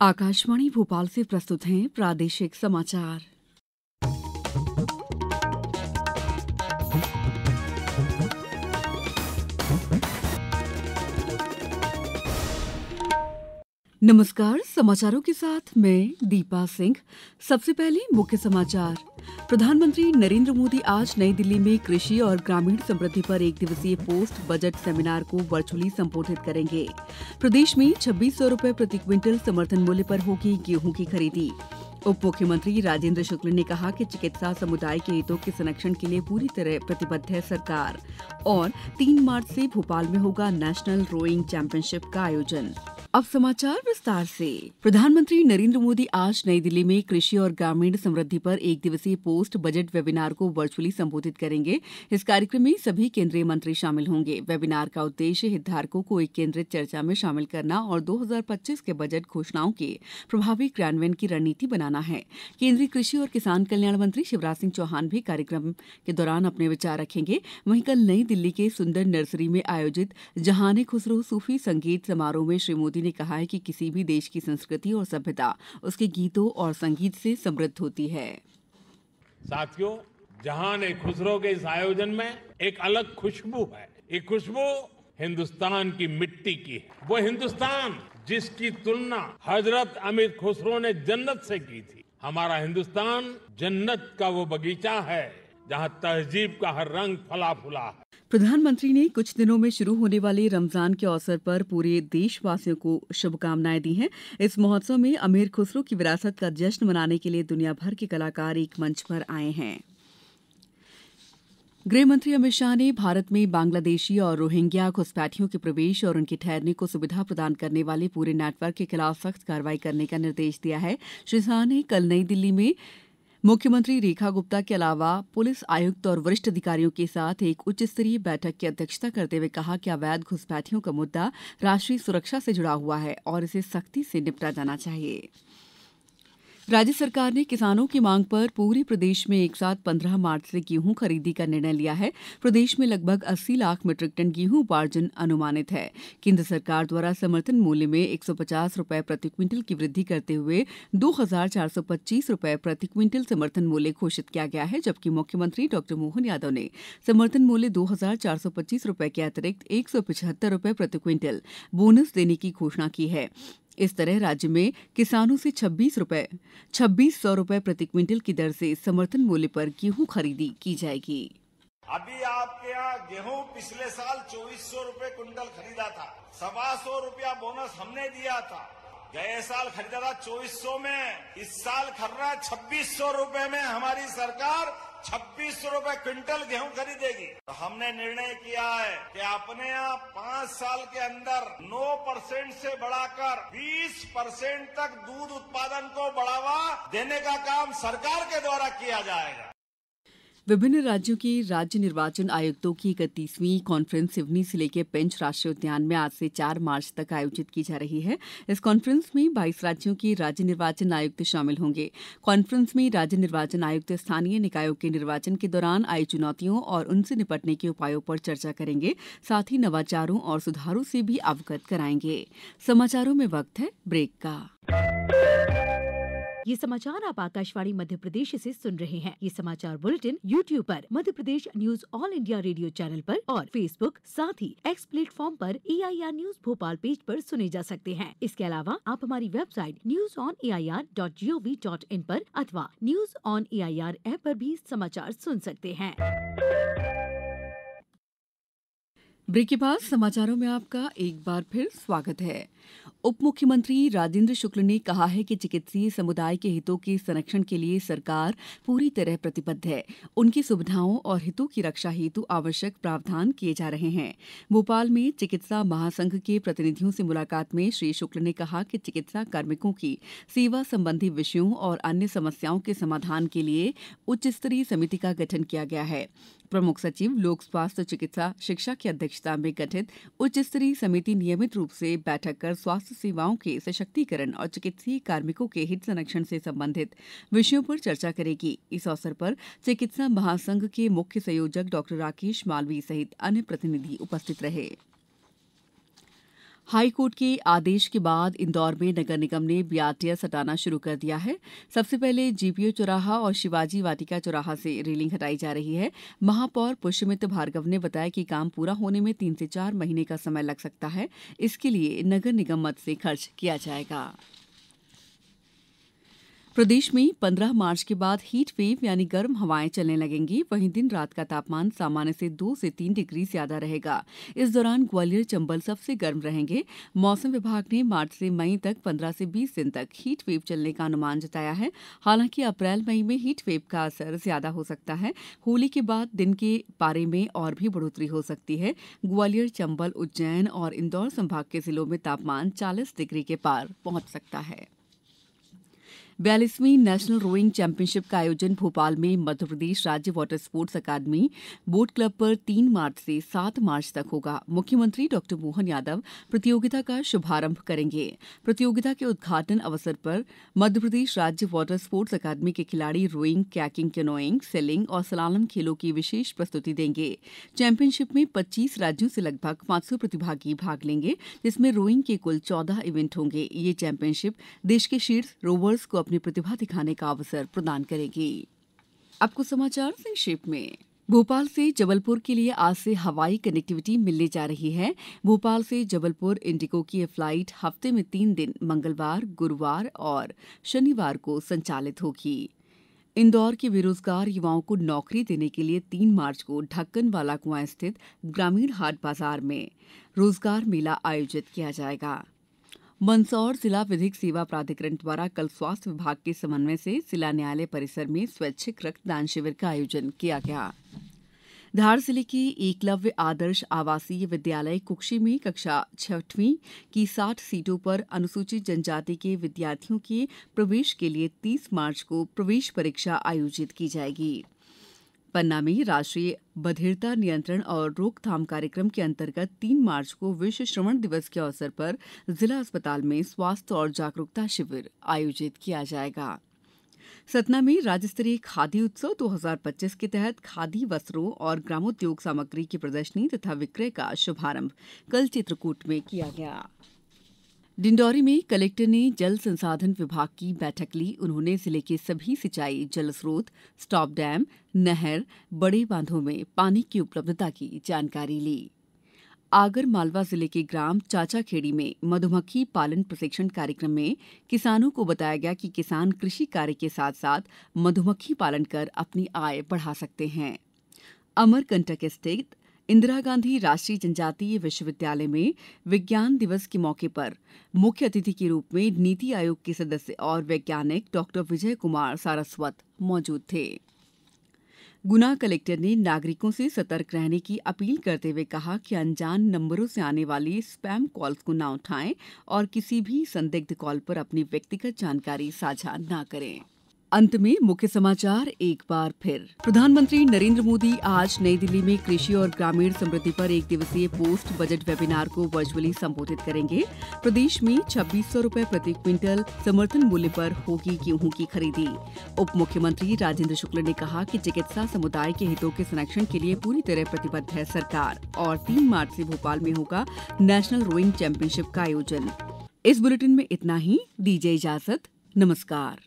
आकाशवाणी भोपाल से प्रस्तुत हैं प्रादेशिक समाचार। नमस्कार, समाचारों के साथ मैं दीपा सिंह। सबसे पहले मुख्य समाचार। प्रधानमंत्री नरेंद्र मोदी आज नई दिल्ली में कृषि और ग्रामीण समृद्धि पर एक दिवसीय पोस्ट बजट सेमिनार को वर्चुअली संबोधित करेंगे। प्रदेश में 2600 रुपये प्रति क्विंटल समर्थन मूल्य पर होगी गेहूं की खरीदी। उप मुख्यमंत्री राजेंद्र शुक्ल ने कहा कि चिकित्सा समुदाय के हितों के संरक्षण के लिए पूरी तरह प्रतिबद्ध है सरकार। और 3 मार्च से भोपाल में होगा नेशनल रोइंग चैंपियनशिप का आयोजन। अब समाचार विस्तार से। प्रधानमंत्री नरेंद्र मोदी आज नई दिल्ली में कृषि और ग्रामीण समृद्धि पर एक दिवसीय पोस्ट बजट वेबिनार को वर्चुअली संबोधित करेंगे। इस कार्यक्रम में सभी केंद्रीय मंत्री शामिल होंगे। वेबिनार का उद्देश्य हितधारकों को एक केंद्रित चर्चा में शामिल करना और 2025 के बजट घोषणाओं के प्रभावी क्रियान्वयन की रणनीति बनाना है। केंद्रीय कृषि और किसान कल्याण मंत्री शिवराज सिंह चौहान भी कार्यक्रम के दौरान अपने विचार रखेंगे। वहीं कल नई दिल्ली के सुंदर नर्सरी में आयोजित जहाने खुसरो सूफी संगीत समारोह में श्री मोदी ने कहा है कि किसी भी देश की संस्कृति और सभ्यता उसके गीतों और संगीत से समृद्ध होती है। साथियों, जहाने खुसरो के इस आयोजन में एक अलग खुशबू है। ये खुशबू हिंदुस्तान की मिट्टी की है। वो हिंदुस्तान जिसकी तुलना हजरत अमीर खुसरो ने जन्नत से की थी। हमारा हिंदुस्तान जन्नत का वो बगीचा है जहां तहजीब का हर रंग फला फूला है। प्रधानमंत्री ने कुछ दिनों में शुरू होने वाले रमजान के अवसर पर पूरे देशवासियों को शुभकामनाएं दी हैं। इस महोत्सव में अमीर खुसरो की विरासत का जश्न मनाने के लिए दुनिया भर के कलाकार एक मंच पर आए हैं। गृह मंत्री अमित शाह ने भारत में बांग्लादेशी और रोहिंग्या घुसपैठियों के प्रवेश और उनके ठहरने को सुविधा प्रदान करने वाले पूरे नेटवर्क के खिलाफ सख्त कार्रवाई करने का निर्देश दिया है। श्री शाह ने कल नई दिल्ली में मुख्यमंत्री रेखा गुप्ता के अलावा पुलिस आयुक्त और वरिष्ठ अधिकारियों के साथ एक उच्च स्तरीय बैठक की अध्यक्षता करते हुए कहा कि अवैध घुसपैठियों का मुद्दा राष्ट्रीय सुरक्षा से जुड़ा हुआ है और इसे सख्ती से निपटा जाना चाहिए। राज्य सरकार ने किसानों की मांग पर पूरे प्रदेश में एक साथ 15 मार्च से गेहूं खरीदी का निर्णय लिया है। प्रदेश में लगभग 80 लाख मीट्रिक टन गेहूं उपार्जन अनुमानित है। केंद्र सरकार द्वारा समर्थन मूल्य में 150 रुपए प्रति क्विंटल की वृद्धि करते हुए 2425 रुपए प्रति क्विंटल समर्थन मूल्य घोषित किया गया है, जबकि मुख्यमंत्री डॉ मोहन यादव ने समर्थन मूल्य 2425 रुपए के अतिरिक्त 175 रुपए प्रति क्विंटल बोनस देने की घोषणा की है। इस तरह राज्य में किसानों से 2600 रुपए प्रति क्विंटल की दर से समर्थन मूल्य पर गेहूं खरीदी की जाएगी। अभी आपके यहाँ गेहूं पिछले साल 2400 रुपए क्विंटल खरीदा था। 125 रुपया बोनस हमने दिया था। गए साल खरीदा था 2400 में, इस साल खरीद रहा है 2600 रुपए में। हमारी सरकार 2600 रुपए क्विंटल गेहूं खरीदेगी। तो हमने निर्णय किया है कि अपने यहाँ 5 साल के अंदर 9% से बढ़ाकर 20% तक दूध उत्पादन को बढ़ावा देने का काम सरकार के द्वारा किया जाएगा। विभिन्न राज्यों के राज्य निर्वाचन आयुक्तों की 31वीं कॉन्फ्रेंस सिवनी जिले के पेंच राष्ट्रीय उद्यान में आज से 4 मार्च तक आयोजित की जा रही है। इस कॉन्फ्रेंस में 22 राज्यों के राज्य निर्वाचन आयुक्त शामिल होंगे। कॉन्फ्रेंस में राज्य निर्वाचन आयुक्त स्थानीय निकायों के निर्वाचन के दौरान आई चुनौतियों और उनसे निपटने के उपायों पर चर्चा करेंगे। साथ ही नवाचारों और सुधारों से भी अवगत कराएंगे। समाचारों में वक्त है ब्रेक का। ये समाचार आप आकाशवाणी मध्य प्रदेश से सुन रहे हैं। ये समाचार बुलेटिन YouTube पर Madhya Pradesh news All India Radio channel पर और फेसबुक साथ ही एक्स प्लेटफॉर्म पर AIR न्यूज भोपाल पेज पर सुने जा सकते हैं। इसके अलावा आप हमारी वेबसाइट newsonair.gov.in पर अथवा न्यूज ऑन AIR ऐप पर भी समाचार सुन सकते हैं। ब्रेक के बाद समाचारों में आपका एक बार फिर स्वागत है। उप मुख्यमंत्री राजेंद्र शुक्ल ने कहा है कि चिकित्सीय समुदाय के हितों के संरक्षण के लिए सरकार पूरी तरह प्रतिबद्ध है। उनकी सुविधाओं और हितों की रक्षा हेतु आवश्यक प्रावधान किए जा रहे हैं। भोपाल में चिकित्सा महासंघ के प्रतिनिधियों से मुलाकात में श्री शुक्ल ने कहा कि चिकित्सा कार्मिकों की सेवा संबंधी विषयों और अन्य समस्याओं के समाधान के लिए उच्च स्तरीय समिति का गठन किया गया है। प्रमुख सचिव लोक स्वास्थ्य चिकित्सा शिक्षा की अध्यक्षता में गठित उच्च स्तरीय समिति नियमित रूप से बैठक कर स्वास्थ्य सेवाओं के सशक्तिकरण और चिकित्सीय कार्मिकों के हित संरक्षण से संबंधित विषयों पर चर्चा करेगी। इस अवसर पर चिकित्सा महासंघ के मुख्य संयोजक डॉ राकेश मालवीय सहित अन्य प्रतिनिधि उपस्थित रहे। हाई कोर्ट के आदेश के बाद इंदौर में नगर निगम ने बीआरटीएस हटाना शुरू कर दिया है। सबसे पहले जीपीओ चौराहा और शिवाजी वाटिका चौराहा से रेलिंग हटाई जा रही है। महापौर पुष्यमित्र भार्गव ने बताया कि काम पूरा होने में 3 से 4 महीने का समय लग सकता है। इसके लिए नगर निगम मद से खर्च किया जाएगा। प्रदेश में 15 मार्च के बाद हीट वेव यानी गर्म हवाएं चलने लगेंगी। वहीं दिन रात का तापमान सामान्य से 2 से 3 डिग्री ज्यादा रहेगा। इस दौरान ग्वालियर चंबल सबसे गर्म रहेंगे। मौसम विभाग ने मार्च से मई तक 15 से 20 दिन तक हीट वेव चलने का अनुमान जताया है। हालांकि अप्रैल मई में हीट वेव का असर ज्यादा हो सकता है। होली के बाद दिन के पारे में और भी बढ़ोतरी हो सकती है। ग्वालियर, चंबल, उज्जैन और इंदौर संभाग के जिलों में तापमान 40 डिग्री के पार पहुंच सकता है। 42वीं नेशनल रोइंग चैंपियनशिप का आयोजन भोपाल में मध्यप्रदेश राज्य वाटर स्पोर्ट्स अकादमी बोट क्लब पर 3 मार्च से 7 मार्च तक होगा। मुख्यमंत्री डॉ मोहन यादव प्रतियोगिता का शुभारंभ करेंगे। प्रतियोगिता के उद्घाटन अवसर पर मध्यप्रदेश राज्य वाटर स्पोर्ट्स अकादमी के खिलाड़ी रोइंग, कैकिंग, कैनोइंग, सेलिंग और स्लालम खेलों की विशेष प्रस्तुति देंगे। चैंपियनशिप में 25 राज्यों से लगभग 500 प्रतिभागी भाग लेंगे, जिसमें रोइंग के कुल 14 इवेंट होंगे। ये चैंपियनशिप देश के शीर्ष रोवर्स को अपनी प्रतिभा दिखाने का अवसर प्रदान करेगी। अब कुछ समाचार संक्षेप में। भोपाल से जबलपुर के लिए आज से हवाई कनेक्टिविटी मिलने जा रही है। भोपाल से जबलपुर इंडिगो की यह फ्लाइट हफ्ते में 3 दिन मंगलवार, गुरुवार और शनिवार को संचालित होगी। इंदौर के बेरोजगार युवाओं को नौकरी देने के लिए 3 मार्च को ढक्कन वाला कुआं स्थित ग्रामीण हाट बाजार में रोजगार मेला आयोजित किया जाएगा। मंदसौर जिला विधिक सेवा प्राधिकरण द्वारा कल स्वास्थ्य विभाग के समन्वय से जिला न्यायालय परिसर में स्वैच्छिक रक्तदान शिविर का आयोजन किया गया। धार जिले के एकलव्य आदर्श आवासीय विद्यालय कुक्षी में कक्षा 6वीं की 60 सीटों पर अनुसूचित जनजाति के विद्यार्थियों के प्रवेश के लिए 30 मार्च को प्रवेश परीक्षा आयोजित की जाएगी। पन्ना में राष्ट्रीय बधिरता नियंत्रण और रोकथाम कार्यक्रम के अंतर्गत 3 मार्च को विश्व श्रवण दिवस के अवसर पर जिला अस्पताल में स्वास्थ्य और जागरूकता शिविर आयोजित किया जाएगा। सतना में राज्य स्तरीय खादी उत्सव 2025 के तहत खादी वस्त्रों और ग्रामोद्योग सामग्री की प्रदर्शनी तथा विक्रय का शुभारंभ कल चित्रकूट में किया गया। डिंडौरी में कलेक्टर ने जल संसाधन विभाग की बैठक ली। उन्होंने जिले के सभी सिंचाई जल स्रोत, स्टॉप डैम, नहर, बड़े बांधों में पानी की उपलब्धता की जानकारी ली। आगर मालवा जिले के ग्राम चाचाखेड़ी में मधुमक्खी पालन प्रशिक्षण कार्यक्रम में किसानों को बताया गया कि किसान कृषि कार्य के साथ साथ मधुमक्खी पालन कर अपनी आय बढ़ा सकते हैं। अमरकंटक स्थित इंदिरा गांधी राष्ट्रीय जनजातीय विश्वविद्यालय में विज्ञान दिवस के मौके पर मुख्य अतिथि के रूप में नीति आयोग के सदस्य और वैज्ञानिक डॉ विजय कुमार सारस्वत मौजूद थे। गुना कलेक्टर ने नागरिकों से सतर्क रहने की अपील करते हुए कहा कि अनजान नंबरों से आने वाली स्पैम कॉल्स को न उठाएं और किसी भी संदिग्ध कॉल पर अपनी व्यक्तिगत जानकारी साझा न करें। अंत में मुख्य समाचार एक बार फिर। प्रधानमंत्री नरेंद्र मोदी आज नई दिल्ली में कृषि और ग्रामीण समृद्धि पर 1 दिवसीय पोस्ट बजट वेबिनार को वर्चुअली संबोधित करेंगे। प्रदेश में 2600 रुपए प्रति क्विंटल समर्थन मूल्य पर होगी गेहूं की खरीदी। उप मुख्यमंत्री राजेंद्र शुक्ल ने कहा कि चिकित्सा समुदाय के हितों के संरक्षण के लिए पूरी तरह प्रतिबद्ध है सरकार। और 3 मार्च से भोपाल में होगा नेशनल रोइंग चैंपियनशिप का आयोजन। इस बुलेटिन में इतना ही। दीजिए इजाजत। नमस्कार।